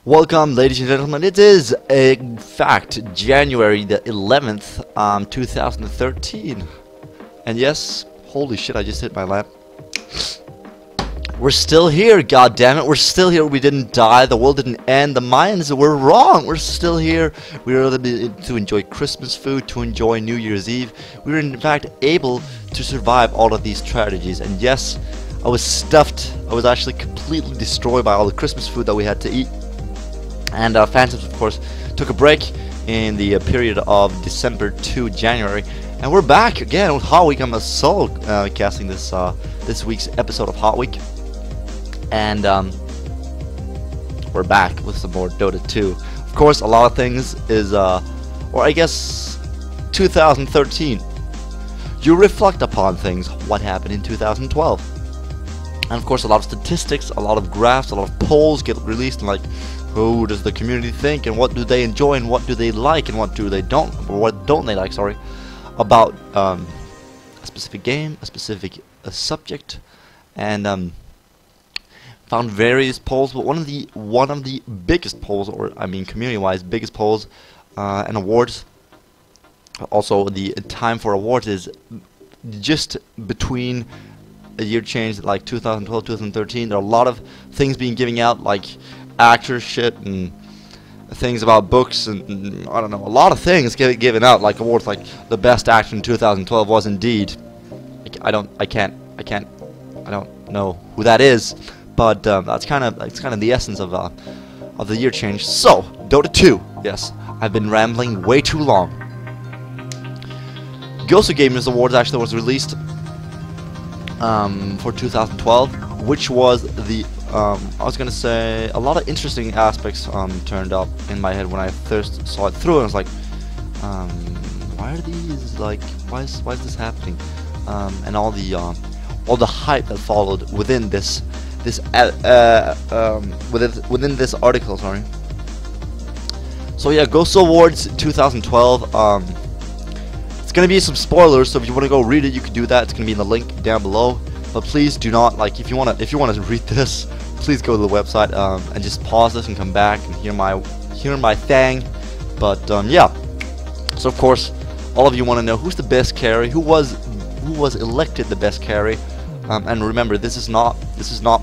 Welcome, ladies and gentlemen. It is, in fact, January the 11th, 2013. And yes, holy shit, I just hit my lamp. We're still here, goddammit. We're still here. We didn't die. The world didn't end. The Mayans were wrong. We're still here. We were able to enjoy Christmas food, to enjoy New Year's Eve. We were, in fact, able to survive all of these tragedies. And yes, I was stuffed. I was actually completely destroyed by all the Christmas food that we had to eat. And Phantoms, of course, took a break in the period of December to January, and we're back again with Hot Week. I'm solo casting this this week's episode of Hot Week, and we're back with some more Dota 2. Of course, a lot of things is, or I guess, 2013. You reflect upon things, what happened in 2012, and of course, a lot of statistics, a lot of graphs, a lot of polls get released, and like, who does the community think, and what do they enjoy, and what do they like, and what do they don't, or what don't they like, sorry, about a specific game, a specific subject, and found various polls. But one of the biggest polls, or I mean community-wise biggest polls and awards, also the time for awards is just between a year change, like 2012, 2013. There are a lot of things being given out, like actor shit and things about books and I don't know, a lot of things given out, like awards like the best actor in 2012 was indeed, I don't know who that is, but that's kind of the essence of the year change. So Dota 2, yes, I've been rambling way too long. Gosu Gamers Awards actually was released for 2012, which was the I was gonna say a lot of interesting aspects turned up in my head when I first saw it through, and I was like, why are these, like, why is this happening? And all the hype that followed within this within this article, sorry. So yeah, Gosu Awards 2012. It's gonna be some spoilers, so if you want to go read it, you can do that. It's gonna be in the link down below. But please do not, like, if you wanna read this, please go to the website and just pause this and come back and hear my thing. But yeah. So of course, all of you want to know who's the best carry, who was elected the best carry. And remember, this is not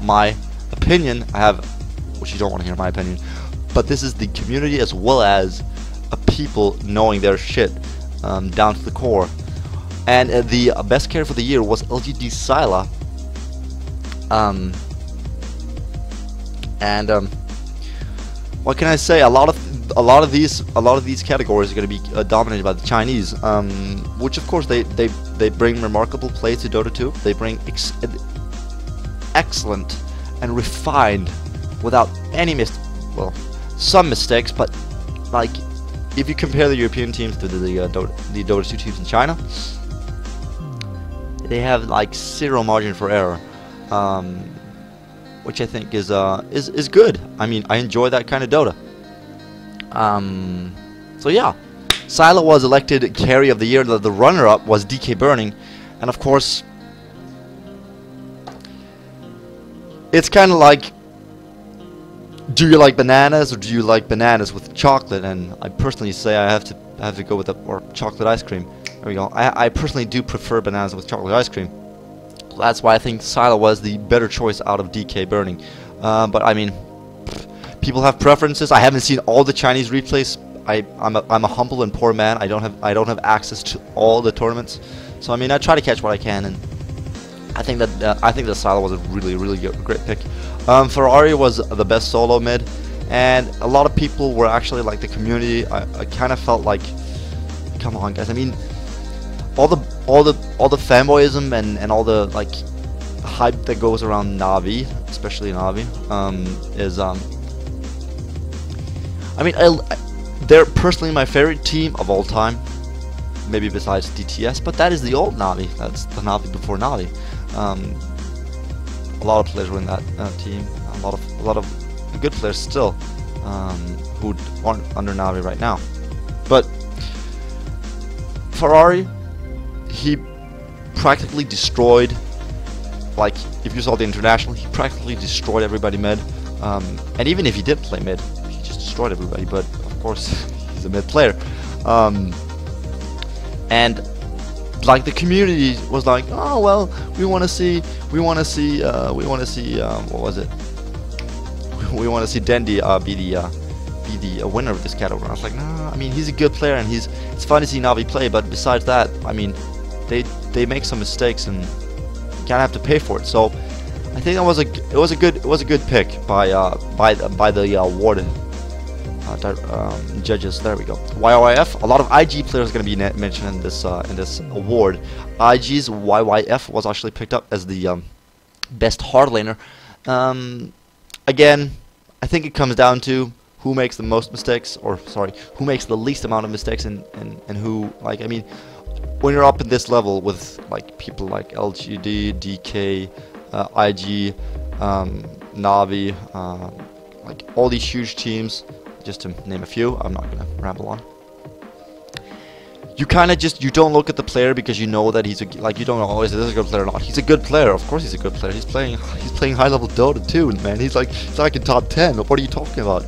my opinion. I have, which you don't want to hear my opinion, but this is the community as well as people knowing their shit down to the core. And the best carry for the year was LGD Syla. What can I say? A lot of these categories are going to be dominated by the Chinese, which of course they bring remarkable play to Dota 2. They bring excellent and refined, without any some mistakes, but like if you compare the European teams to the Dota 2 teams in China, they have like zero margin for error, which I think is good. I mean, I enjoy that kind of Dota. So yeah, Syla was elected carry of the year. The runner-up was DK Burning, and of course, it's kind of like, do you like bananas or do you like bananas with chocolate? And I personally say I have to go with or chocolate ice cream. There we go. I personally do prefer bananas with chocolate ice cream. So that's why I think Syla was the better choice out of DK Burning. But I mean, people have preferences. I haven't seen all the Chinese replays. I'm a humble and poor man. I don't have access to all the tournaments. So I mean, I try to catch what I can, and I think that Syla was a really great pick. Ferrari was the best solo mid, and a lot of people were actually, like, the community. I kind of felt like, come on guys. I mean, all the fanboyism and all the, like, hype that goes around Navi, especially Navi, is I mean, they're personally my favorite team of all time, maybe besides DTS, but that is the old Navi. That's the Navi before Navi. A lot of players were in that team. A lot of good players still, who aren't under Navi right now. But Ferrari, he practically destroyed. Like, if you saw the international, he practically destroyed everybody mid. And even if he did play mid, he destroyed everybody. But of course, he's a mid player, and like the community was like, oh well, we want to see what was it? We want to see Dendi be the winner of this category. I was like, nah. I mean, he's a good player, and it's fun to see Navi play. But besides that, I mean, they make some mistakes, and you kind of have to pay for it. So I think it was a good pick by the award judges. There we go. YYF. A lot of IG players are going to be mentioned in this award. IG's YYF was actually picked up as the best hardliner. Again, I think it comes down to who makes the most mistakes, or sorry, who makes the least amount of mistakes, and who, like, I mean, when you're up in this level with like people like LGD, DK, IG, Navi, like all these huge teams, just to name a few, I'm not gonna ramble on. You kind of you don't look at the player because you know that he's you don't know, is this a good player or not. He's a good player, of course he's a good player. He's playing high level Dota too, man. He's like in top 10. What are you talking about?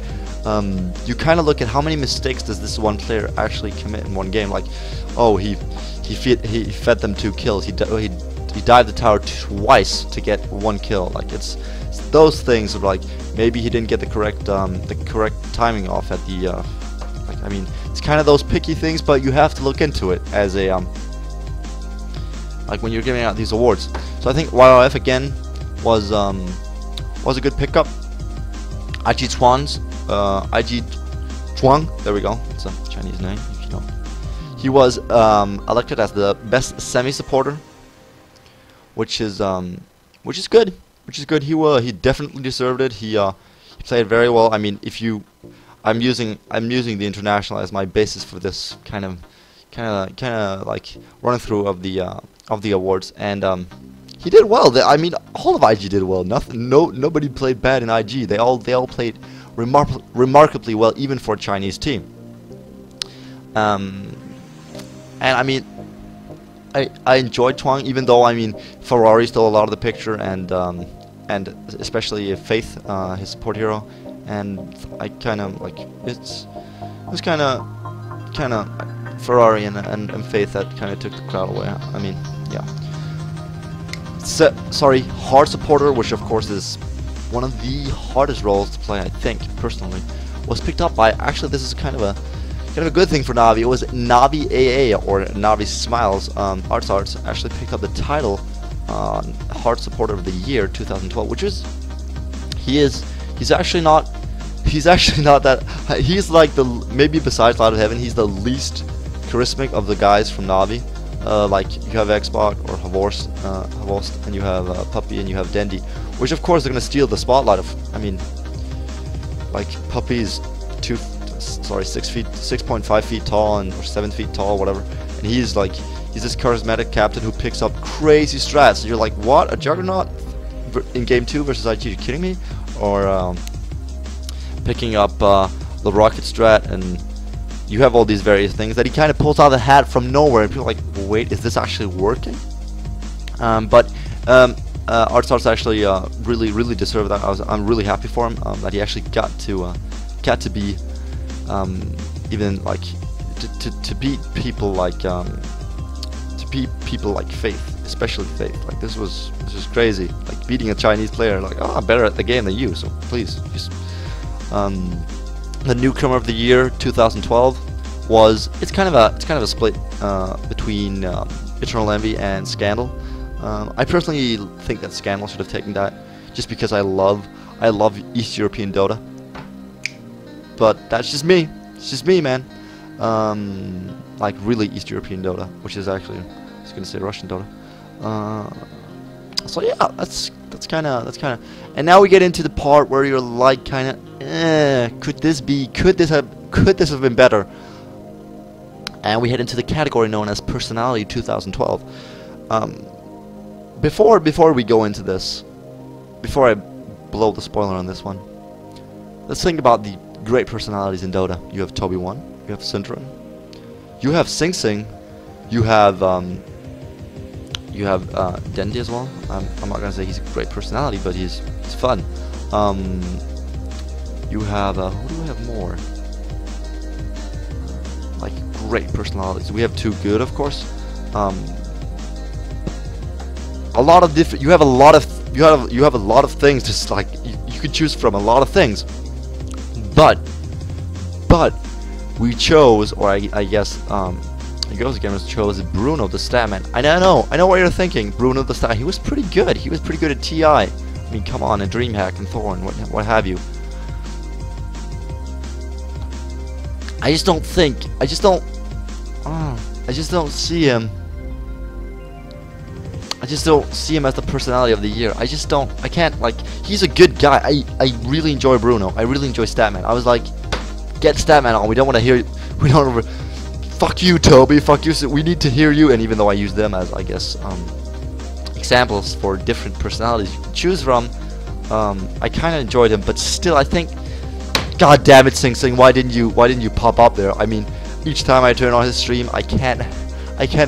You kind of look at how many mistakes does this one player actually commit in one game. Like, oh, he fed them 2 kills. He dived the tower twice to get 1 kill. Like, it's those things of like, maybe he didn't get the correct timing off at the like, I mean, it's kind of those picky things, but you have to look into it as a like when you're giving out these awards. So I think YRF again was a good pickup. IG Chuang, there we go. It's a Chinese name, if you know. He was elected as the best semi-supporter, which is good. He definitely deserved it. He played very well. I mean, I'm using the international as my basis for this kind of like run through of the awards, and he did well. I mean, all of IG did well. Nobody played bad in IG. They all played remarkably well, even for a Chinese team. And I mean, I enjoyed Chuang, even though, I mean, Ferrari stole a lot of the picture, and especially Faith, his support hero, and I kind of like it was kind of Ferrari and Faith that kind of took the crowd away. I mean, yeah. Sorry, hard supporter, which of course is one of the hardest roles to play, I think personally, was picked up by, actually this is kind of a good thing for Navi. It was Navi AA, or Navi Smiles, Arts actually picked up the title Hard Supporter of the Year 2012, which is he's actually not that, he's like maybe besides Light of Heaven, he's the least charismatic of the guys from Navi. Like you have Xbox or Havost, and you have Puppy, and you have Dendi, which of course are gonna steal the spotlight of. I mean, like Puppy's 6.5 feet tall or 7 feet tall, whatever, and he's this charismatic captain who picks up crazy strats. So you're like, what, a juggernaut in game 2 versus IG? Are you kidding me? Or picking up the rocket strat, and you have all these various things that he kind of pulls out of the hat from nowhere, and people are like, wait, is this actually working? But Arts actually really deserved that. I'm really happy for him that he actually got to be even like to beat people like Faith, especially Faith. Like this was crazy. Like beating a Chinese player, like, oh, I'm better at the game than you, so please just. The newcomer of the year 2012 it's kind of a split between Eternal Envy and Scandal. I personally think that Scandal should have taken that, just because I love East European Dota. But that's just me. It's just me, man. Like really East European Dota, which is actually, I was gonna say Russian Dota. So yeah, that's kind of. And now we get into the part where you're like, kind of, could this have been better? And we head into the category known as Personality 2012. Before we go into this, before I blow the spoiler on this one, let's think about the great personalities in Dota. You have Toby1, you have Syndrome, you have Sing Sing, you have Dendi as well. I'm not gonna say he's a great personality, but he's fun. You have who do we have more? Like great personalities. We have two good, of course. A lot of different. You have a lot of things to like. You could choose from a lot of things. But we chose, or I guess Ghost Gamers chose Bruno the Statman. I know what you're thinking. Bruno the Stat. He was pretty good. He was pretty good at TI. I mean, come on, and DreamHack and Thorn, what have you. I just don't see him. I just don't see him as the personality of the year. I can't, like, he's a good guy. I really enjoy Bruno. I really enjoy Statman. I was like, get Statman on. We don't want to hear, fuck you, Toby, fuck you. We need to hear you. And even though I use them as, I guess, examples for different personalities you can choose from, I kind of enjoyed him. But still, I think, God damn it, Sing Sing, why didn't you pop up there? I mean, each time I turn on his stream, I can't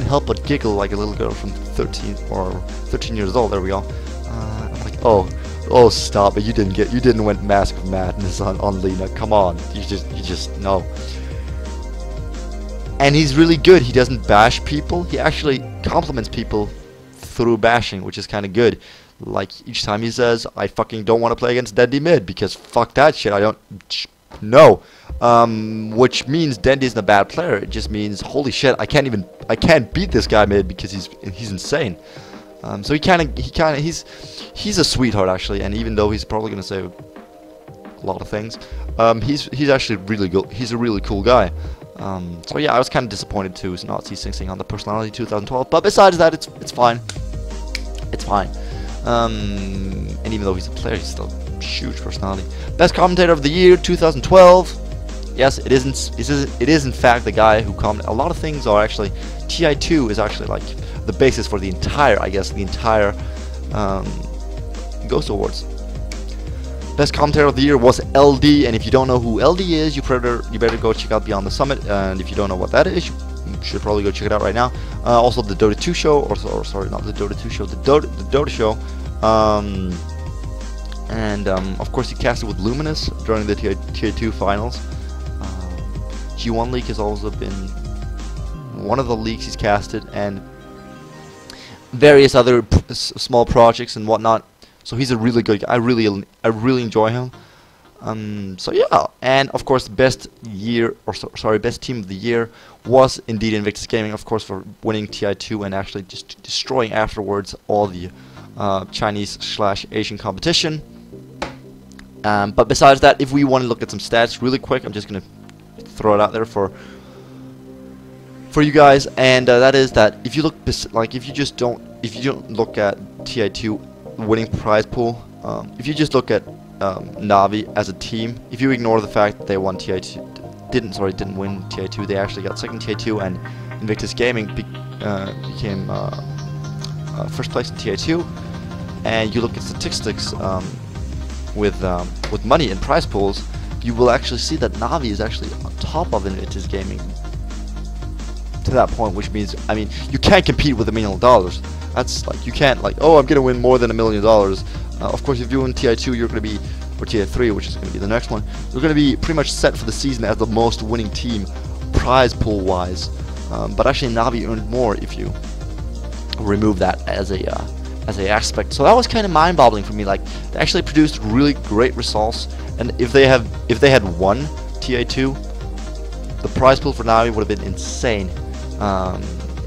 help but giggle like a little girl from 13 years old. There we go. I'm like, oh, stop it! You didn't win Mask of Madness on Lena. Come on, you just no. And he's really good. He doesn't bash people. He actually compliments people through bashing, which is kind of good. Like each time he says, "I fucking don't want to play against Dendy mid because fuck that shit. I don't no." Which means Dendy isn't a bad player. It just means, holy shit, I can't beat this guy mid because he's insane. So he's a sweetheart actually, and even though he's probably gonna say a lot of things, he's actually really good. He's a really cool guy. So yeah, I was kind of disappointed to not see Sing Sing on the personality 2012, but besides that, it's fine. It's fine. And even though he's a player, he's still a huge personality. Best commentator of the year 2012. Yes, it is in fact the guy who commented. A lot of things are actually, TI2 is actually like the basis for the entire, Ghost Awards. Best commentator of the year was LD, and if you don't know who LD is, you better go check out Beyond the Summit, and if you don't know what that is, you should probably go check it out right now. Also the Dota 2 show, or sorry, not the Dota 2 show, the Dota show. Of course he casted with Luminous during the Tier 2 finals. G1 League has also been one of the leagues he's casted, and various other small projects and whatnot. So he's a really good guy. I really enjoy him. So yeah, and of course best team of the year was indeed Invictus Gaming, of course, for winning TI2 and actually just destroying afterwards all the Chinese/Asian competition. But besides that, if we want to look at some stats really quick, I'm just gonna throw it out there for you guys, and that is that if you look if you don't look at TI2 winning prize pool, if you just look at Navi as a team, if you ignore the fact that they won TI2, didn't win TI2, they actually got second TI2, and Invictus Gaming became first place in TI2, and you look at statistics with money and prize pools, you will actually see that Navi is actually on top of Invictus Gaming to that point, which means, I mean, you can't compete with $1 million. That's like, you can't like, oh, I'm gonna win more than $1 million. Of course, if you win TI2, you're gonna be, or TI3, which is gonna be the next one, you're gonna be pretty much set for the season as the most winning team, prize pool wise. But actually, Navi earned more if you remove that as a aspect. So that was kind of mind-boggling for me. Like, they actually produced really great results, and if they had won TI2, the prize pool for Navi would have been insane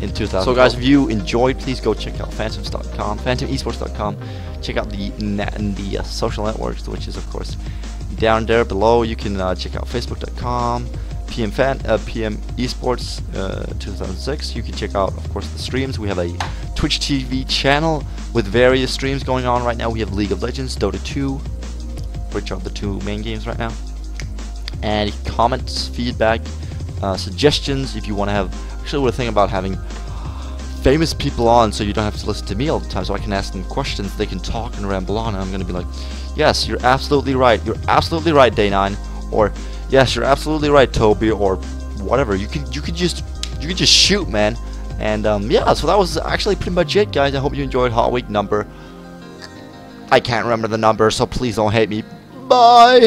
in 2000. So guys, if you enjoyed, please go check out phantoms.com, phantomesports.com. Check out the social networks, which is of course down there below. You can check out facebook.com, PM Esports 2006. You can check out, of course, the streams. We have a Twitch TV channel with various streams going on right now. We have League of Legends, Dota 2, which are the two main games right now. And comments, feedback, suggestions. If you want to have, actually, we're thinking about having famous people on, so you don't have to listen to me all the time, so I can ask them questions. They can talk and ramble on, and I'm gonna be like, yes, you're absolutely right. You're absolutely right, Day9, or yes, you're absolutely right, Toby, or whatever. You can just shoot, man. And yeah, so that was actually pretty much it, guys. I hope you enjoyed Hot Week number. I can't remember the number, so please don't hate me. Bye.